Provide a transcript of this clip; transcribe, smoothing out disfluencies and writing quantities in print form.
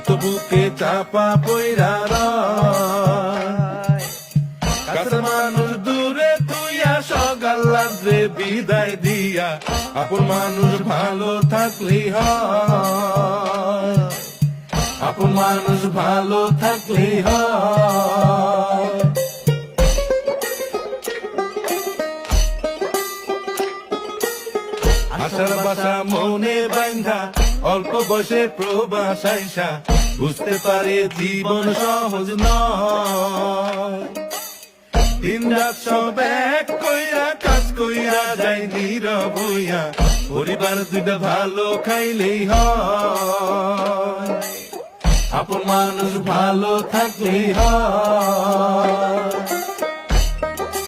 তো বুকে চাপা পইরা রয়। কাছের মানুষ দূরে তুইয়া সকাল রাত্রে বিদায় দিয়া, আপন মানুষ ভালো থাকলেই হয়, আপন মানুষ ভালো থাকলেই হয়। আশার বাসা মনে বাইন্ধা অল্প বয়সে প্রবাস আইসা, বুঝতে পারে জীবন সহজ নয়। দিন রাত সব এক কইরা কাজ কইরা যাই নীরব হইয়া, পরিবার দুইটা ভালো খাইলেই হয়, আপন মানুষ ভালো থাকলেই হয়।